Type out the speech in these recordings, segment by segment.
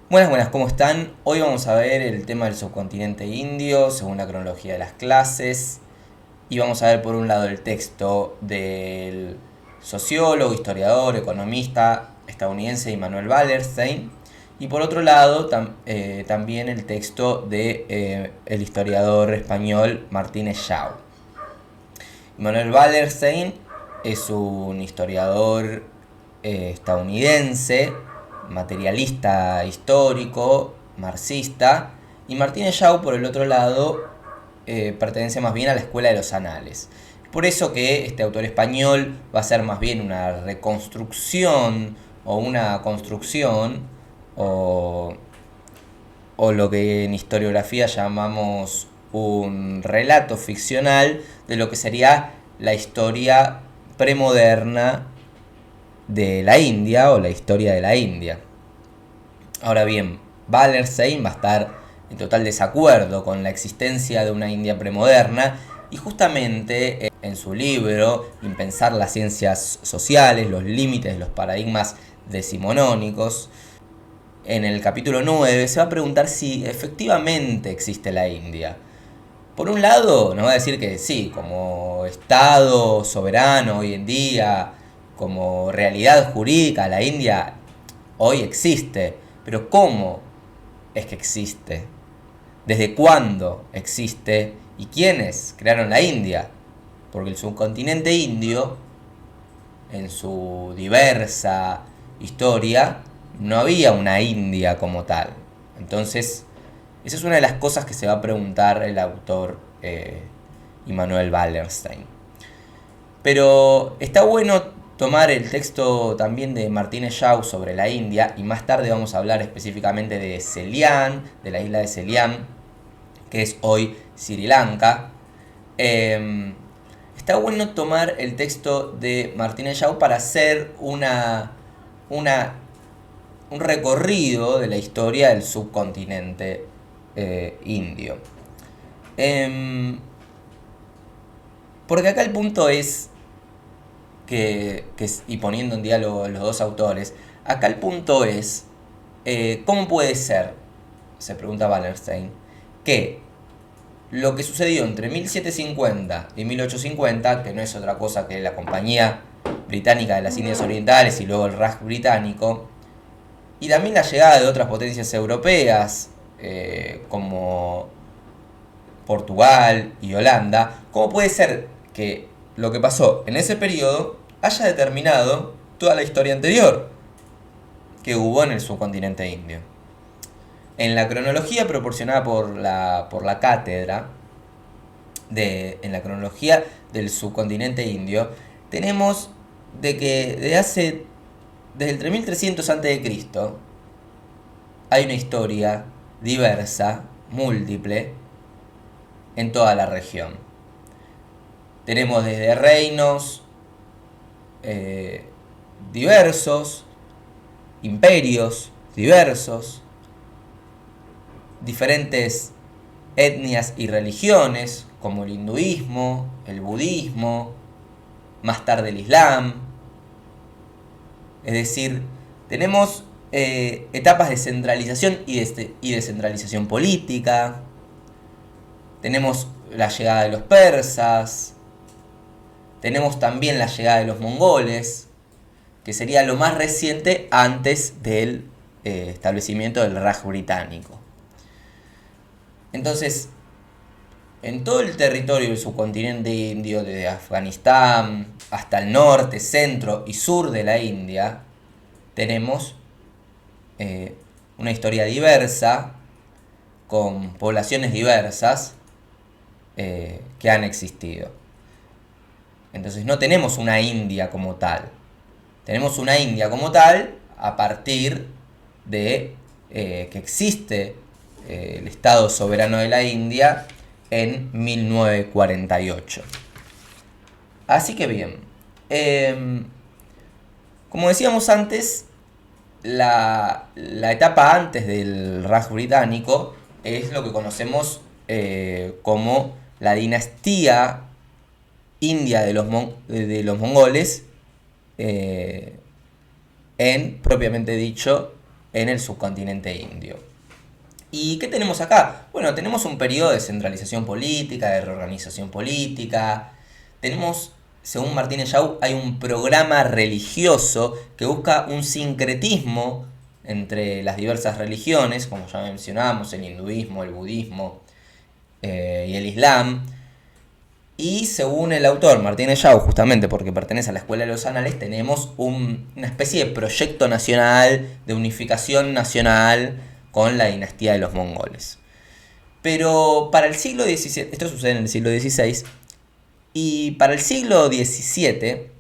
Buenas, buenas, ¿cómo están? Hoy vamos a ver el tema del subcontinente indio según la cronología de las clases y vamos a ver por un lado el texto del sociólogo, historiador, economista estadounidense Immanuel Wallerstein y por otro lado también el texto de el historiador español Martínez Shaw. Immanuel Wallerstein es un historiador estadounidense, materialista histórico, marxista, y Martínez Shaw, por el otro lado, pertenece más bien a la escuela de los anales. Por eso que este autor español va a ser más bien una reconstrucción o una construcción o, o lo que en historiografía llamamos un relato ficcional de lo que sería la historia premoderna de la India o la historia de la India. Ahora bien, Wallerstein va a estar en total desacuerdo con la existencia de una India premoderna y justamente en su libro Impensar las ciencias sociales, los límites de los paradigmas decimonónicos, en el capítulo 9 se va a preguntar si efectivamente existe la India. Por un lado, nos va a decir que sí, como Estado soberano hoy en día, como realidad jurídica, la India hoy existe. Pero ¿cómo es que existe? ¿Desde cuándo existe? ¿Y quiénes crearon la India? Porque el subcontinente indio, en su diversa historia, no había una India como tal. Entonces, esa es una de las cosas que se va a preguntar el autor Immanuel Wallerstein. Pero está bueno tomar el texto también de Martínez Shaw sobre la India y más tarde vamos a hablar específicamente de Ceylan, de la isla de Ceylan, que es hoy Sri Lanka. Está bueno tomar el texto de Martínez Shaw para hacer un recorrido de la historia del subcontinente indio. Porque acá el punto es y poniendo en diálogo los dos autores, acá el punto es, ¿cómo puede ser, se pregunta Wallerstein, que lo que sucedió entre 1750 y 1850, que no es otra cosa que la Compañía Británica de las Indias Orientales y luego el Raj británico, y también la llegada de otras potencias europeas, como Portugal y Holanda, ¿cómo puede ser que lo que pasó en ese periodo haya determinado toda la historia anterior que hubo en el subcontinente indio? En la cronología proporcionada por la cátedra, en la cronología del subcontinente indio, tenemos de que desde el 3300 a.C. hay una historia diversa, múltiple, en toda la región. Tenemos desde reinos diversos, imperios diversos, diferentes etnias y religiones, como el hinduismo, el budismo, más tarde el islam. Es decir, tenemos etapas de centralización y descentralización política. Tenemos la llegada de los persas. Tenemos también la llegada de los mongoles, que sería lo más reciente antes del establecimiento del Raj británico. Entonces, en todo el territorio del subcontinente indio, desde Afganistán hasta el norte, centro y sur de la India, tenemos una historia diversa, con poblaciones diversas que han existido. Entonces no tenemos una India como tal. Tenemos una India como tal a partir de que existe el Estado soberano de la India en 1948. Así que bien, como decíamos antes, la etapa antes del Raj británico es lo que conocemos como la dinastía india de los mongoles, propiamente dicho, en el subcontinente indio. ¿Y qué tenemos acá? Bueno, tenemos un periodo de centralización política, de reorganización política. Tenemos, según Martínez Yau, hay un programa religioso que busca un sincretismo entre las diversas religiones, como ya mencionábamos, el hinduismo, el budismo y el islam. Y según el autor Martínez Yau, justamente porque pertenece a la Escuela de los Anales, tenemos una especie de proyecto nacional, de unificación nacional con la dinastía de los mongoles. Pero para el siglo XVII, esto sucede en el siglo XVI, y para el siglo XVII,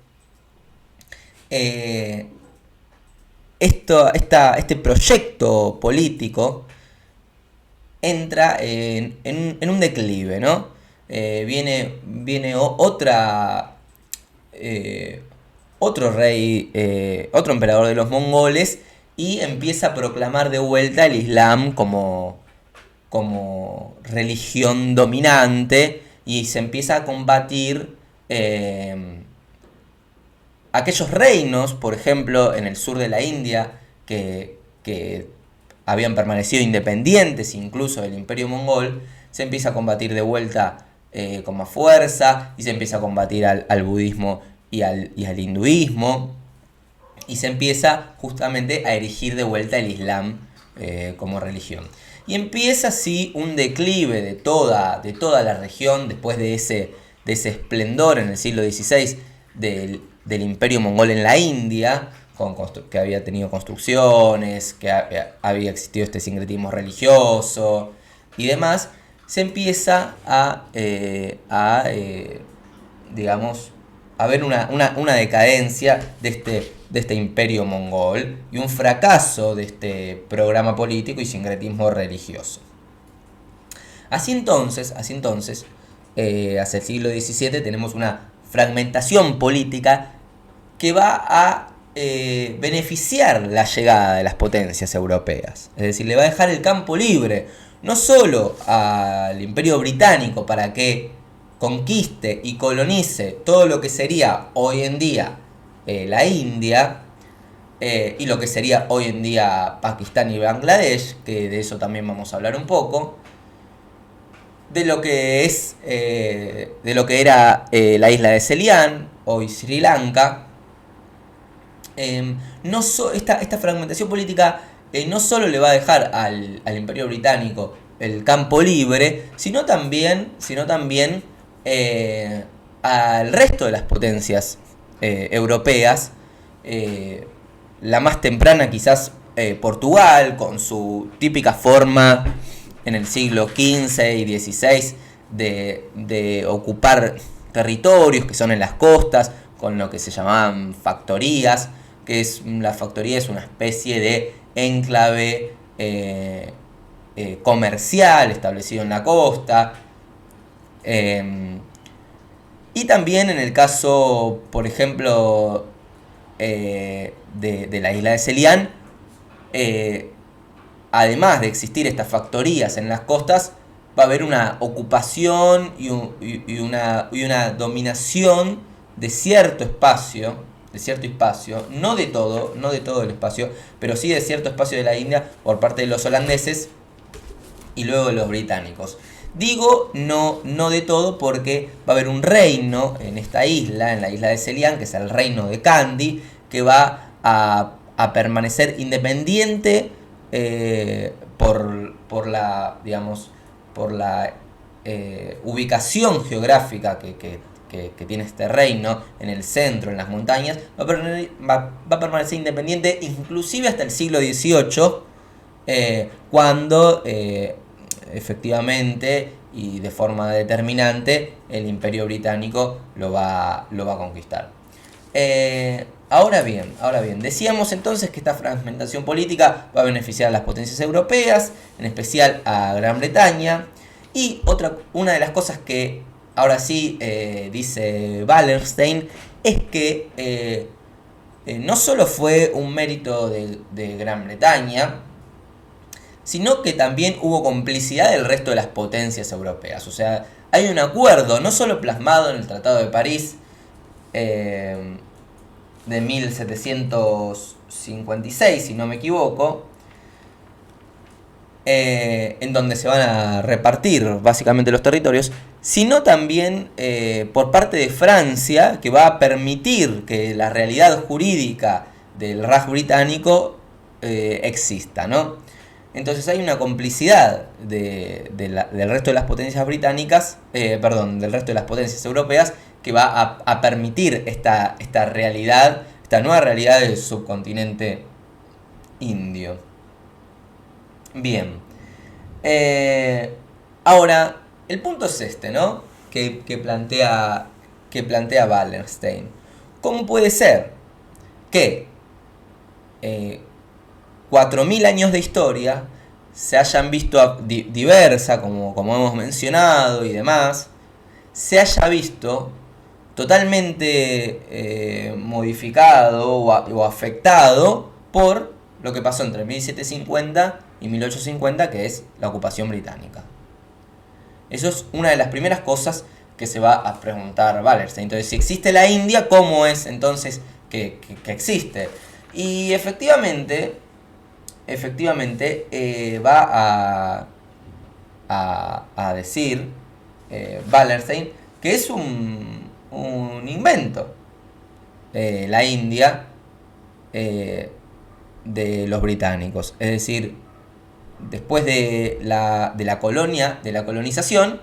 este proyecto político entra en un declive, ¿no? Viene otro rey, otro emperador de los mongoles, y empieza a proclamar de vuelta el Islam como religión dominante, y se empieza a combatir aquellos reinos, por ejemplo, en el sur de la India, que habían permanecido independientes incluso del imperio mongol. Se empieza a combatir de vuelta con más fuerza, y se empieza a combatir al budismo y al hinduismo, y se empieza justamente a erigir de vuelta el Islam como religión. Y empieza así un declive de toda la región después de ese esplendor en el siglo XVI del imperio mongol en la India, que había tenido construcciones, que había existido este sincretismo religioso y demás. Se empieza a ver una decadencia de este imperio mongol, y un fracaso de este programa político y sincretismo religioso. Así entonces, hacia el siglo XVII tenemos una fragmentación política que va a beneficiar la llegada de las potencias europeas. Es decir, le va a dejar el campo libre, no solo al Imperio Británico para que conquiste y colonice todo lo que sería hoy en día la India, y lo que sería hoy en día Pakistán y Bangladesh, que de eso también vamos a hablar un poco, de lo que era la isla de Ceylan, hoy Sri Lanka. Esta fragmentación política no solo le va a dejar al Imperio Británico el campo libre, sino también al resto de las potencias europeas. La más temprana quizás Portugal, con su típica forma en el siglo XV y XVI de ocupar territorios que son en las costas, con lo que se llamaban factorías, la factoría es una especie de enclave comercial establecido en la costa. Y también en el caso, por ejemplo, de la isla de Ceylan, además de existir estas factorías en las costas, va a haber una ocupación y una dominación de cierto espacio, no de todo el espacio, pero sí de cierto espacio de la India por parte de los holandeses y luego de los británicos. Digo no de todo porque va a haber un reino en esta isla, en la isla de Ceylan, que es el reino de Kandy, que va a permanecer independiente por la ubicación geográfica que tiene este reino en el centro, en las montañas. Va a permanecer independiente inclusive hasta el siglo XVIII, cuando efectivamente y de forma determinante el Imperio Británico lo va a conquistar. Ahora bien, decíamos entonces que esta fragmentación política va a beneficiar a las potencias europeas, en especial a Gran Bretaña. Y una de las cosas que ahora sí dice Wallerstein es que no solo fue un mérito de Gran Bretaña, sino que también hubo complicidad del resto de las potencias europeas. O sea, hay un acuerdo no solo plasmado en el Tratado de París de 1756, si no me equivoco, en donde se van a repartir básicamente los territorios, sino también por parte de Francia, que va a permitir que la realidad jurídica del Raj británico exista, ¿no? Entonces hay una complicidad del resto de las potencias británicas, del resto de las potencias europeas, que va a permitir esta realidad, esta nueva realidad del subcontinente indio. Bien. Ahora, el punto es este, ¿no? Que plantea Wallerstein. ¿Cómo puede ser que 4.000 años de historia se hayan visto diversa, como hemos mencionado y demás, se haya visto totalmente modificado o afectado por lo que pasó entre 1750 y 1850, que es la ocupación británica? Eso es una de las primeras cosas que se va a preguntar Wallerstein. Entonces, si existe la India, ¿cómo es entonces que existe? Y efectivamente va a decir Wallerstein que es un invento, la India, de los británicos. Es decir, después de la colonización,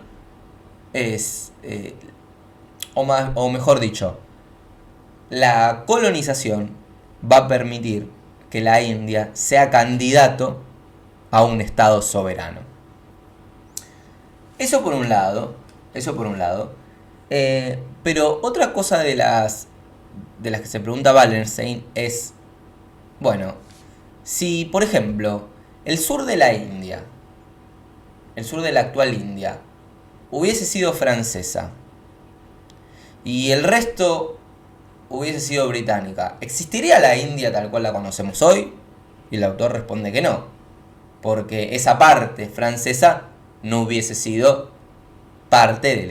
o mejor dicho, la colonización va a permitir que la India sea candidato a un estado soberano. Eso por un lado. Pero otra cosa de las que se pregunta Wallerstein es, bueno, si por ejemplo el sur de la India, el sur de la actual India, hubiese sido francesa y el resto hubiese sido británica, ¿existiría la India tal cual la conocemos hoy? Y el autor responde que no, porque esa parte francesa no hubiese sido parte del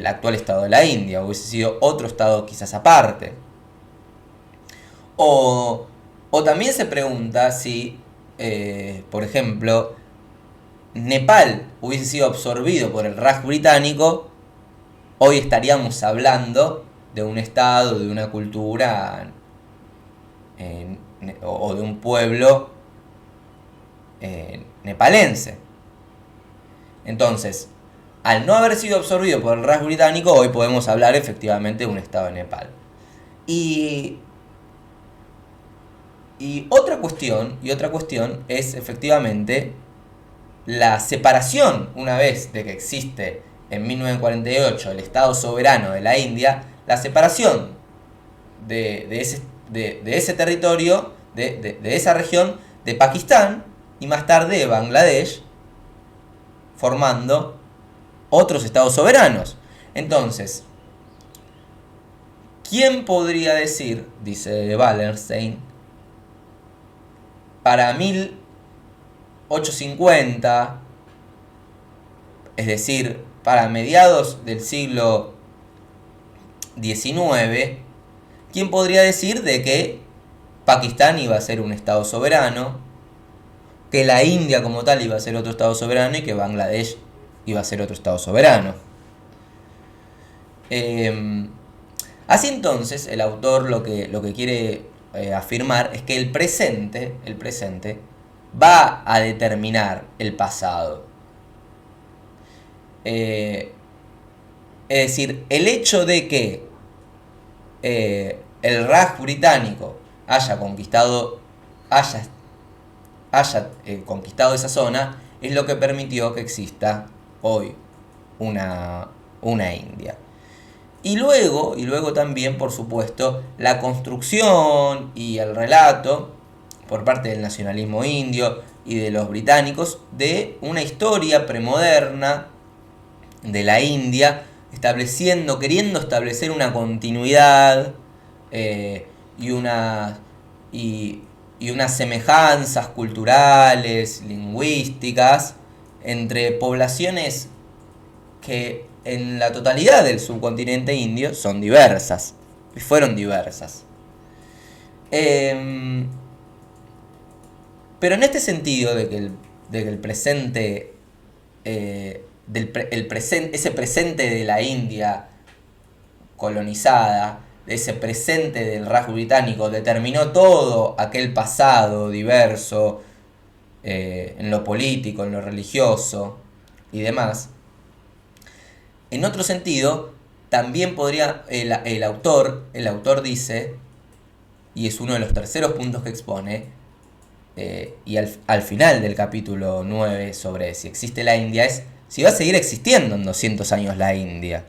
actual estado de la India, hubiese sido otro estado quizás aparte. O también se pregunta si, por ejemplo, Nepal hubiese sido absorbido por el Raj británico, hoy estaríamos hablando de un estado, de una cultura o de un pueblo nepalense. Entonces, al no haber sido absorbido por el Raj británico, hoy podemos hablar efectivamente de un estado de Nepal. Y otra cuestión es efectivamente la separación, una vez de que existe en 1948 el Estado soberano de la India, la separación de ese territorio, de esa región, de Pakistán y más tarde de Bangladesh, formando otros estados soberanos. Entonces, ¿quién podría decir, dice Wallerstein, para 1850, es decir, para mediados del siglo XIX, quién podría decir de que Pakistán iba a ser un estado soberano, que la India como tal iba a ser otro estado soberano y que Bangladesh iba a ser otro estado soberano? Así entonces, el autor lo que quiere afirmar es que el presente va a determinar el pasado. Es decir, el hecho de que el Raj británico haya conquistado esa zona es lo que permitió que exista hoy una India. Y luego también, por supuesto, la construcción y el relato por parte del nacionalismo indio y de los británicos de una historia premoderna de la India, queriendo establecer una continuidad y unas semejanzas culturales, lingüísticas, entre poblaciones que en la totalidad del subcontinente indio son diversas, y fueron diversas. Pero en este sentido de que el presente, ese presente de la India colonizada, ese presente del Raj británico, determinó todo aquel pasado diverso, en lo político, en lo religioso y demás. En otro sentido, también podría, el autor dice, y es uno de los terceros puntos que expone, y al final del capítulo 9 sobre si existe la India, es si va a seguir existiendo en 200 años la India.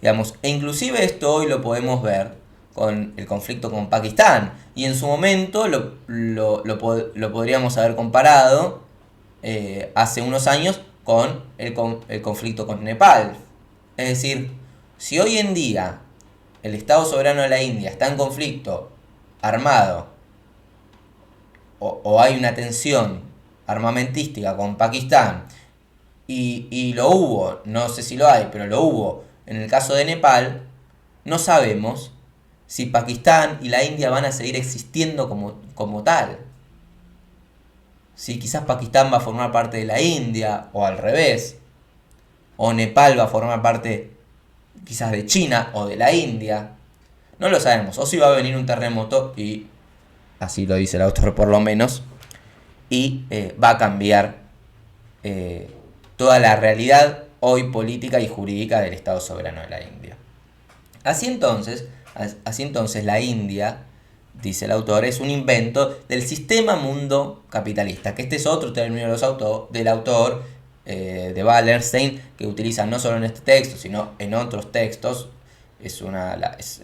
Digamos, e inclusive esto hoy lo podemos ver con el conflicto con Pakistán. Y en su momento lo podríamos haber comparado hace unos años con el conflicto con Nepal. Es decir, si hoy en día el Estado soberano de la India está en conflicto armado o hay una tensión armamentística con Pakistán y lo hubo, no sé si lo hay, pero lo hubo en el caso de Nepal, no sabemos si Pakistán y la India van a seguir existiendo como tal. Si quizás Pakistán va a formar parte de la India, o al revés. O Nepal va a formar parte quizás de China o de la India. No lo sabemos. O si va a venir un terremoto y, así lo dice el autor por lo menos, y va a cambiar toda la realidad hoy política y jurídica del Estado soberano de la India. Así entonces la India, dice el autor, es un invento del sistema mundo capitalista, que este es otro término del autor, de Wallerstein, que utiliza no solo en este texto, sino en otros textos. Es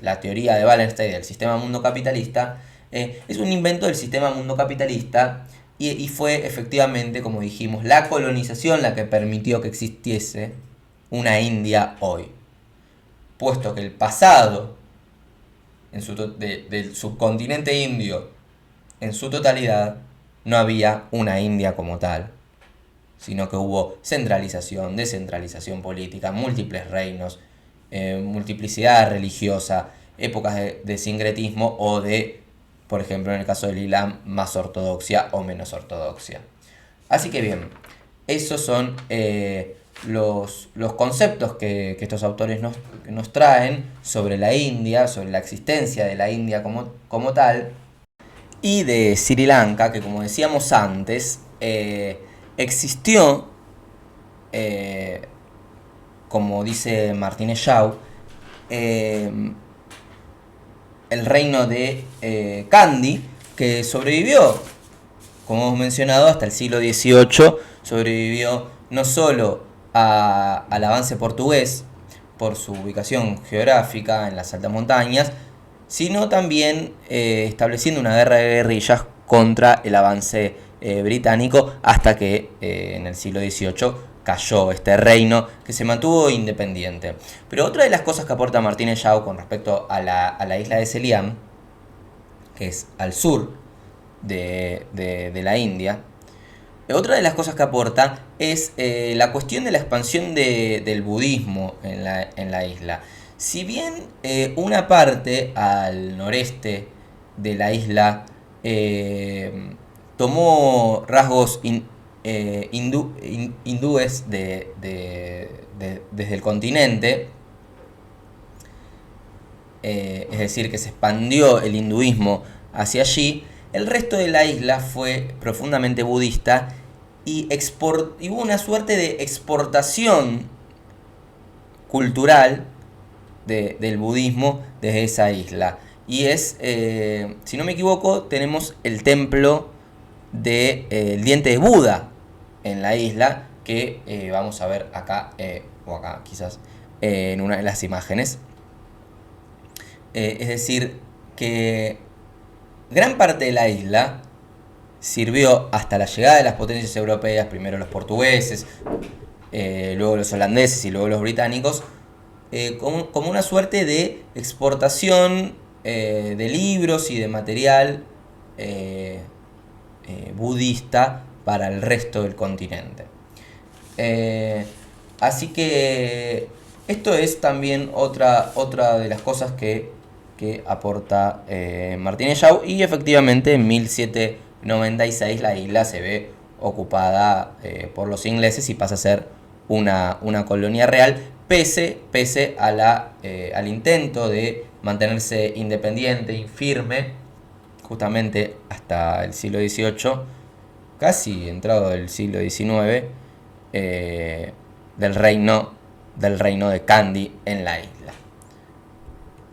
la teoría de Wallerstein del sistema mundo capitalista. Es un invento del sistema mundo capitalista y fue efectivamente, como dijimos, la colonización la que permitió que existiese una India hoy. Puesto que el pasado del subcontinente indio en su totalidad no había una India como tal, sino que hubo centralización, descentralización política, múltiples reinos, multiplicidad religiosa, épocas de sincretismo o de, por ejemplo en el caso del Islam, más ortodoxia o menos ortodoxia. Así que bien, esos son los conceptos que estos autores nos traen sobre la India, sobre la existencia de la India como tal, y de Sri Lanka, que como decíamos antes, existió, como dice Martínez Shaw, el reino de Kandy, que sobrevivió, como hemos mencionado, hasta el siglo XVIII, sobrevivió no solo al avance portugués por su ubicación geográfica en las altas montañas, sino también estableciendo una guerra de guerrillas contra el avance británico, hasta que en el siglo XVIII cayó este reino, que se mantuvo independiente. Pero otra de las cosas que aporta Martínez Shaw con respecto a la isla de Ceylon, que es al sur de la India, otra de las cosas que aporta es la cuestión de la expansión del budismo en la isla. Si bien una parte al noreste de la isla tomó rasgos hindúes desde el continente, es decir, que se expandió el hinduismo hacia allí, el resto de la isla fue profundamente budista y hubo una suerte de exportación cultural del budismo desde esa isla. Y es, si no me equivoco, tenemos el templo del diente de Buda en la isla, que vamos a ver acá, o acá quizás, en una de las imágenes. Es decir, que gran parte de la isla sirvió hasta la llegada de las potencias europeas, primero los portugueses, luego los holandeses y luego los británicos, como una suerte de exportación de libros y de material budista para el resto del continente. Así que esto es también otra de las cosas que aporta Martínez Shaw, y efectivamente en 96 la isla se ve ocupada por los ingleses y pasa a ser una colonia real, pese a al intento de mantenerse independiente y firme, justamente hasta el siglo XVIII, casi entrado el siglo XIX, del reino de Kandy en la isla.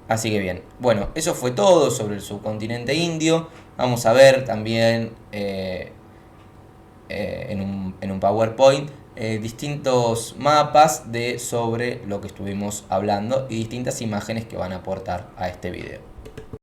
Así que bien, bueno, eso fue todo sobre el subcontinente indio. Vamos a ver también en un PowerPoint distintos mapas sobre lo que estuvimos hablando y distintas imágenes que van a aportar a este video.